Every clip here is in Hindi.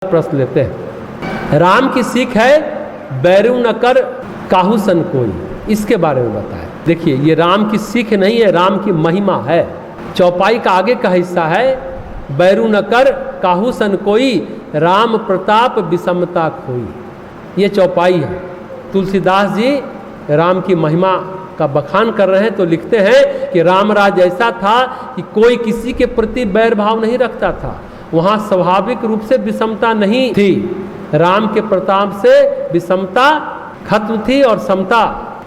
प्रश्न लेते हैं। राम की सीख है बैरू न कर काहू सन कोई, इसके बारे में बताएं। देखिए, ये राम की सीख नहीं है, राम की महिमा है। चौपाई का आगे का हिस्सा है, बैरू न कर काहू सन कोई, राम प्रताप विषमता खोई। ये चौपाई है। तुलसीदास जी राम की महिमा का बखान कर रहे हैं तो लिखते हैं कि राम राज ऐसा था कि कोई किसी के प्रति बैर भाव नहीं रखता था, वहाँ स्वाभाविक रूप से विषमता नहीं थी। राम के प्रताप से विषमता खत्म थी और समता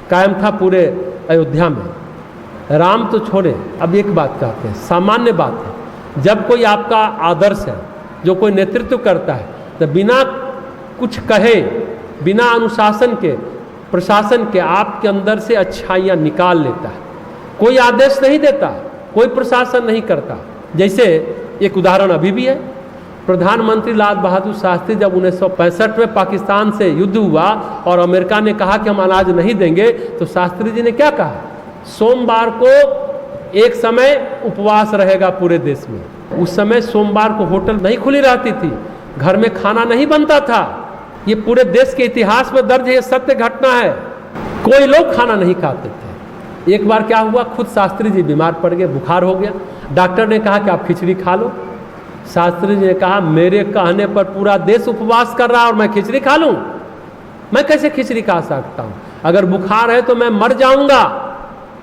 कायम था पूरे अयोध्या में। राम तो छोड़े, अब एक बात कहते हैं, सामान्य बात है, जब कोई आपका आदर्श है, जो कोई नेतृत्व करता है, तो बिना कुछ कहे, बिना अनुशासन के, प्रशासन के आपके अंदर से अच्छाइयाँ निकाल लेता है। कोई आदेश नहीं देता, कोई प्रशासन नहीं करता। जैसे एक उदाहरण अभी भी है, प्रधानमंत्री लाल बहादुर शास्त्री जब 1965 में पाकिस्तान से युद्ध हुआ और अमेरिका ने कहा कि हम अनाज नहीं देंगे, तो शास्त्री जी ने क्या कहा? सोमवार को एक समय उपवास रहेगा पूरे देश में। उस समय सोमवार को होटल नहीं खुली रहती थी, घर में खाना नहीं बनता था। ये पूरे देश के इतिहास में दर्ज है, ये सत्य घटना है। कोई लोग खाना नहीं खाते थे। एक बार क्या हुआ, खुद शास्त्री जी बीमार पड़ गए, बुखार हो गया। डॉक्टर ने कहा कि आप खिचड़ी खा लो। शास्त्री जी ने कहा, मेरे कहने पर पूरा देश उपवास कर रहा है और मैं खिचड़ी खा लूं? मैं कैसे खिचड़ी खा सकता हूं? अगर बुखार है तो मैं मर जाऊंगा,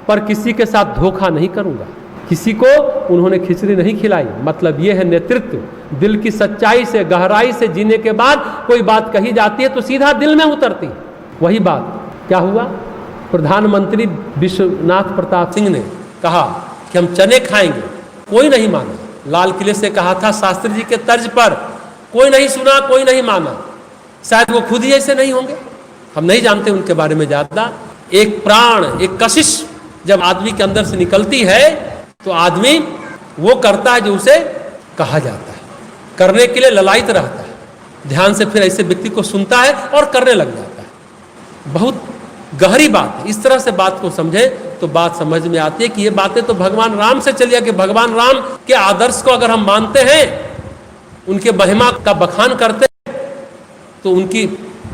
पर किसी के साथ धोखा नहीं करूंगा। किसी को उन्होंने खिचड़ी नहीं खिलाई। मतलब यह है नेतृत्व। दिल की सच्चाई से, गहराई से जीने के बाद कोई बात कही जाती है तो सीधा दिल में उतरती। वही बात क्या हुआ, प्रधानमंत्री विश्वनाथ प्रताप सिंह ने कहा कि हम चने खाएंगे, कोई नहीं माना। लाल किले से कहा था शास्त्री जी के तर्ज पर, कोई नहीं सुना, कोई नहीं माना। शायद वो खुद ही ऐसे नहीं होंगे, हम नहीं जानते उनके बारे में ज्यादा। एक प्राण, एक कशिश जब आदमी के अंदर से निकलती है तो आदमी वो करता है जो उसे कहा जाता है, करने के लिए ललायित रहता है। ध्यान से फिर ऐसे व्यक्ति को सुनता है और करने लग जाता है। बहुत गहरी बात है। इस तरह से बात को समझे तो बात समझ में आती है कि ये बातें तो भगवान राम से चली है कि भगवान राम के आदर्श को अगर हम मानते हैं, उनके महिमा का बखान करते हैं, तो उनकी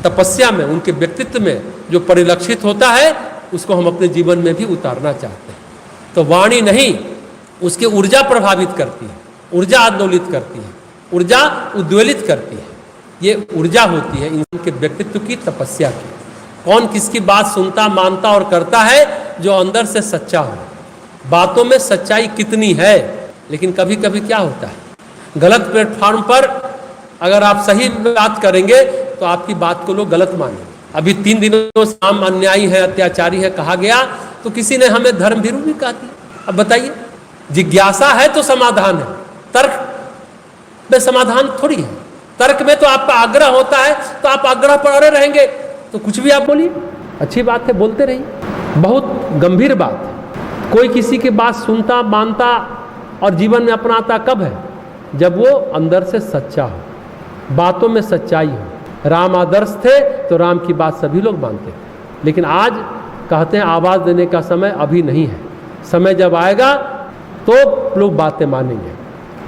तपस्या में, उनके व्यक्तित्व में जो परिलक्षित होता है उसको हम अपने जीवन में भी उतारना चाहते हैं। तो वाणी नहीं, उसकी ऊर्जा प्रभावित करती है, ऊर्जा आंदोलित करती है, ऊर्जा उद्वेलित करती है। ये ऊर्जा होती है इंसान के व्यक्तित्व की, तपस्या की। कौन किसकी बात सुनता, मानता और करता है? जो अंदर से सच्चा हो। बातों में सच्चाई कितनी है, लेकिन कभी कभी क्या होता है, गलत प्लेटफॉर्म पर अगर आप सही बात करेंगे तो आपकी बात को लोग गलत मानेंगे। अभी 3 दिनों से हम अन्यायी है, अत्याचारी है कहा गया, तो किसी ने हमें धर्मभीरू भी कहा दिया। अब बताइए, जिज्ञासा है तो समाधान है, तर्क में समाधान थोड़ी है। तर्क में तो आपका आग्रह होता है, तो आप आग्रह पर अड़े रहेंगे तो कुछ भी आप बोलिए, अच्छी बात है, बोलते रहिए। बहुत गंभीर बात है। कोई किसी की बात सुनता, मानता और जीवन में अपनाता कब है? जब वो अंदर से सच्चा हो, बातों में सच्चाई हो। राम आदर्श थे तो राम की बात सभी लोग मानते थे, लेकिन आज कहते हैं आवाज़ देने का समय अभी नहीं है। समय जब आएगा तो लोग बातें मानेंगे।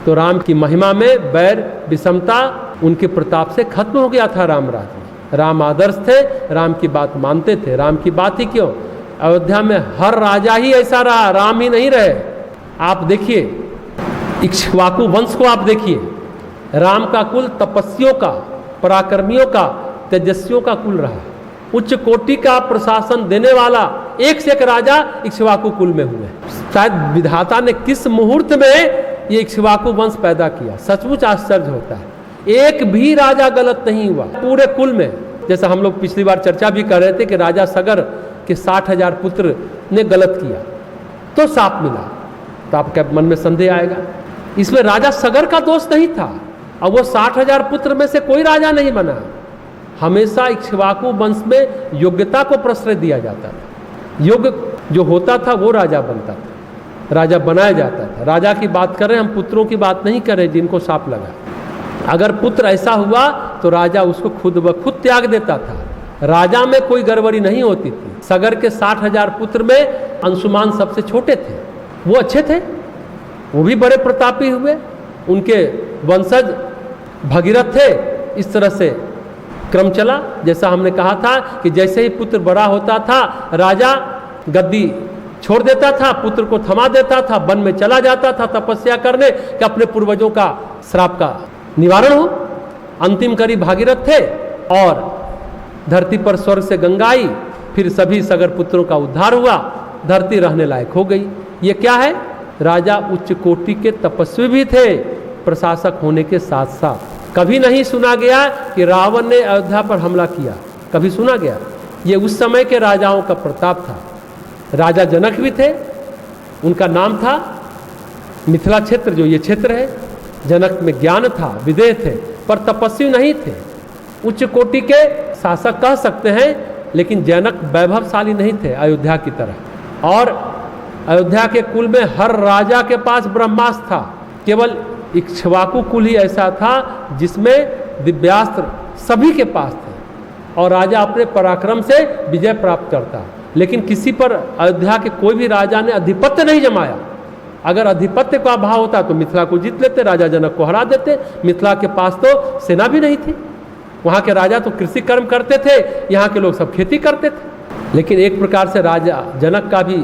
तो राम की महिमा में बैर, विषमता उनके प्रताप से खत्म हो गया था राम राज में। राम आदर्श थे, राम की बात मानते थे। राम की बात ही क्यों, अयोध्या में हर राजा ही ऐसा रहा, राम ही नहीं रहे। आप देखिए इक्ष्वाकु वंश को, आप देखिए, राम का कुल तपस्वियों का, पराक्रमियों का, तेजस्वियों का कुल रहा। उच्च कोटि का प्रशासन देने वाला एक से एक राजा इक्ष्वाकु कुल में हुए। शायद विधाता ने किस मुहूर्त में ये इक्ष्वाकु वंश पैदा किया, सचमुच आश्चर्य होता है। एक भी राजा गलत नहीं हुआ पूरे कुल में। जैसा हम लोग पिछली बार चर्चा भी कर रहे थे कि राजा सगर के 60,000 पुत्र ने गलत किया तो साप मिला, तो आपके मन में संदेह आएगा। इसमें राजा सगर का दोष नहीं था, और वो 60,000 पुत्र में से कोई राजा नहीं बना। हमेशा इक्ष्वाकु वंश में योग्यता को प्रश्रय दिया जाता था। योग्य जो होता था वो राजा बनता था, राजा बनाया जाता था। राजा की बात कर रहे हैं हम, पुत्रों की बात नहीं कर रहे जिनको साप लगा। अगर पुत्र ऐसा हुआ तो राजा उसको खुद ब खुद त्याग देता था। राजा में कोई गड़बड़ी नहीं होती थी। सगर के 60,000 पुत्र में अंशुमान सबसे छोटे थे, वो अच्छे थे, वो भी बड़े प्रतापी हुए। उनके वंशज भगीरथ थे, इस तरह से क्रम चला। जैसा हमने कहा था कि जैसे ही पुत्र बड़ा होता था, राजा गद्दी छोड़ देता था, पुत्र को थमा देता था, वन में चला जाता था तपस्या करने कि अपने पूर्वजों का श्राप का निवारण हो। अंतिम करी भागीरथ थे और धरती पर स्वर्ग से गंगा आई, फिर सभी सगर पुत्रों का उद्धार हुआ, धरती रहने लायक हो गई। ये क्या है? राजा उच्च कोटि के तपस्वी भी थे, प्रशासक होने के साथ साथ। कभी नहीं सुना गया कि रावण ने अयोध्या पर हमला किया, कभी सुना गया? ये उस समय के राजाओं का प्रताप था। राजा जनक भी थे, उनका नाम था मिथिला क्षेत्र, जो ये क्षेत्र है। जनक में ज्ञान था, विदेह थे, पर तपस्वी नहीं थे। उच्च कोटि के शासक कह सकते हैं, लेकिन जनक वैभवशाली नहीं थे अयोध्या की तरह। और अयोध्या के कुल में हर राजा के पास ब्रह्मास्त्र था, केवल इक्ष्वाकु कुल ही ऐसा था जिसमें दिव्यास्त्र सभी के पास थे और राजा अपने पराक्रम से विजय प्राप्त करता। लेकिन किसी पर अयोध्या के कोई भी राजा ने अधिपत्य नहीं जमाया। अगर अधिपत्य का अभाव होता तो मिथिला को जीत लेते, राजा जनक को हरा देते। मिथिला के पास तो सेना भी नहीं थी, वहाँ के राजा तो कृषि कर्म करते थे, यहाँ के लोग सब खेती करते थे। लेकिन एक प्रकार से राजा जनक का भी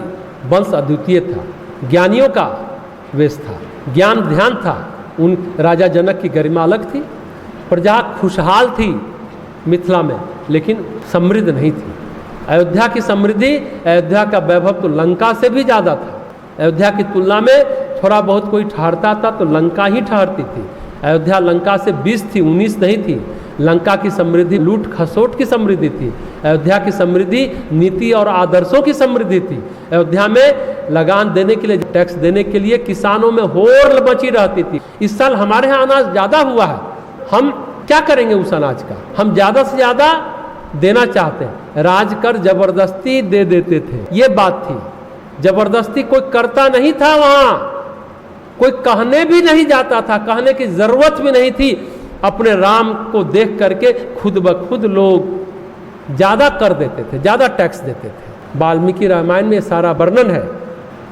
वंश अद्वितीय था, ज्ञानियों का वेश था, ज्ञान ध्यान था। उन राजा जनक की गरिमा अलग थी। प्रजा खुशहाल थी मिथिला में, लेकिन समृद्ध नहीं थी। अयोध्या की समृद्धि, अयोध्या का वैभव तो लंका से भी ज़्यादा था। अयोध्या की तुलना में थोड़ा बहुत कोई ठहरता था तो लंका ही ठहरती थी। अयोध्या लंका से 20 थी, 19 नहीं थी। लंका की समृद्धि लूट खसोट की समृद्धि थी। अयोध्या की समृद्धि नीति और आदर्शों की समृद्धि थी। अयोध्या में लगान देने के लिए, टैक्स देने के लिए किसानों में होड़ मची रहती थी। इस साल हमारे यहाँ अनाज ज़्यादा हुआ है, हम क्या करेंगे उस अनाज का? हम ज़्यादा से ज़्यादा देना चाहते हैं। राज कर जबरदस्ती दे देते थे, ये बात थी। जबरदस्ती कोई करता नहीं था, वहाँ कोई कहने भी नहीं जाता था, कहने की जरूरत भी नहीं थी। अपने राम को देख करके खुद ब खुद लोग ज़्यादा कर देते थे, ज़्यादा टैक्स देते थे। वाल्मीकि रामायण में सारा वर्णन है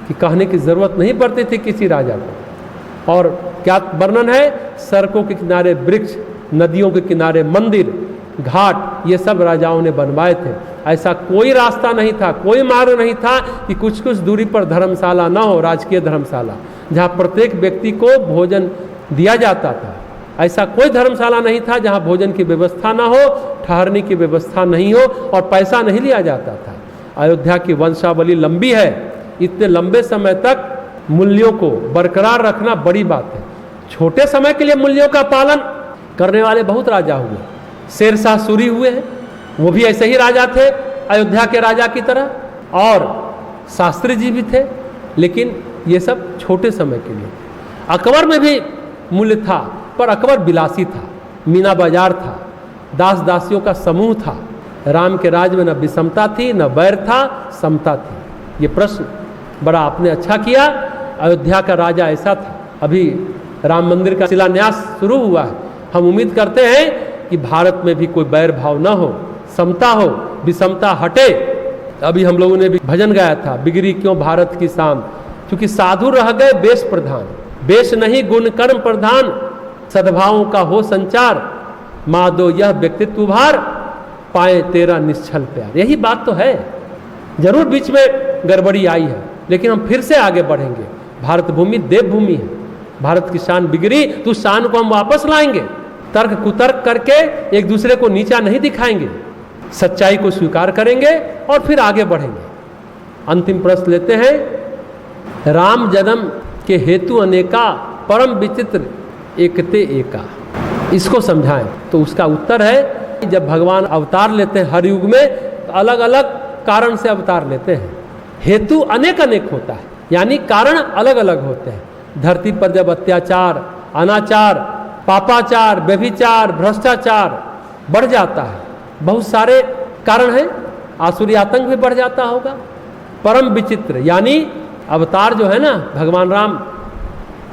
कि कहने की जरूरत नहीं पड़ती थी किसी राजा को। और क्या वर्णन है? सड़कों के किनारे वृक्ष, नदियों के किनारे मंदिर, घाट, ये सब राजाओं ने बनवाए थे। ऐसा कोई रास्ता नहीं था, कोई मार्ग नहीं था कि कुछ कुछ दूरी पर धर्मशाला ना हो, राजकीय धर्मशाला, जहाँ प्रत्येक व्यक्ति को भोजन दिया जाता था। ऐसा कोई धर्मशाला नहीं था जहाँ भोजन की व्यवस्था ना हो, ठहरने की व्यवस्था नहीं हो और पैसा नहीं लिया जाता था। अयोध्या की वंशावली लंबी है। इतने लंबे समय तक मूल्यों को बरकरार रखना बड़ी बात है। छोटे समय के लिए मूल्यों का पालन करने वाले बहुत राजा हुए। शेरशाह सूरी हुए हैं, वो भी ऐसे ही राजा थे अयोध्या के राजा की तरह, और शास्त्री जी भी थे। लेकिन ये सब छोटे समय के लिए। अकबर में भी मूल्य था, पर अकबर विलासी था, मीना बाजार था, दास दासियों का समूह था। राम के राज में न विषमता थी, न वैर था, समता थी। ये प्रश्न बड़ा आपने अच्छा किया। अयोध्या का राजा ऐसा था। अभी राम मंदिर का शिलान्यास शुरू हुआ है। हम उम्मीद करते हैं कि भारत में भी कोई बैर भाव न हो, समता हो, विषमता हटे। अभी हम लोगों ने भी भजन गाया था, बिगड़ी क्यों भारत की शान, क्योंकि साधु रह गए वेश प्रधान। वेश नहीं गुण कर्म प्रधान, सद्भावों का हो संचार, माधो यह व्यक्तित्व भार, पाए तेरा निश्चल प्यार। यही बात तो है। जरूर बीच में गड़बड़ी आई है, लेकिन हम फिर से आगे बढ़ेंगे। भारत भूमि देवभूमि है। भारत की शान बिगड़ी तो शान को हम वापस लाएंगे। तर्क कुतर्क करके एक दूसरे को नीचा नहीं दिखाएंगे, सच्चाई को स्वीकार करेंगे और फिर आगे बढ़ेंगे। अंतिम प्रश्न लेते हैं। राम जन्म के हेतु अनेका, परम विचित्र एकते एका। इसको समझाएं तो उसका उत्तर है, जब भगवान अवतार लेते हैं हर युग में, तो अलग अलग कारण से अवतार लेते हैं। हेतु अनेक अनेक होता है, यानी कारण अलग अलग होते हैं। धरती पर जब अत्याचार, अनाचार, पापाचार, व्यभिचार, भ्रष्टाचार बढ़ जाता है, बहुत सारे कारण हैं, आसुरी आतंक भी बढ़ जाता होगा। परम विचित्र यानी अवतार जो है ना भगवान राम,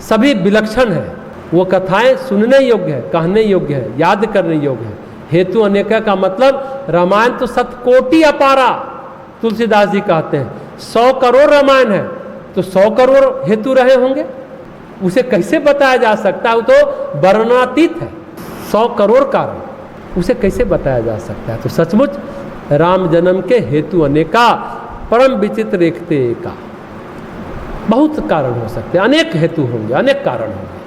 सभी विलक्षण है। वो कथाएं सुनने योग्य है, कहने योग्य है, याद करने योग्य है। हेतु अनेक का मतलब रामायण तो शतकोटि अपारा, तुलसीदास जी कहते हैं 100 करोड़ रामायण है, तो 100 करोड़ हेतु रहे होंगे। उसे कैसे बताया जा सकता है? वो तो वर्णनातीत है। 100 करोड़ कारण, उसे कैसे बताया जा सकता है? तो सचमुच राम जन्म के हेतु अनेका, परम विचित्र एकते एका। बहुत कारण हो सकते हैं, अनेक हेतु होंगे, अनेक कारण होंगे।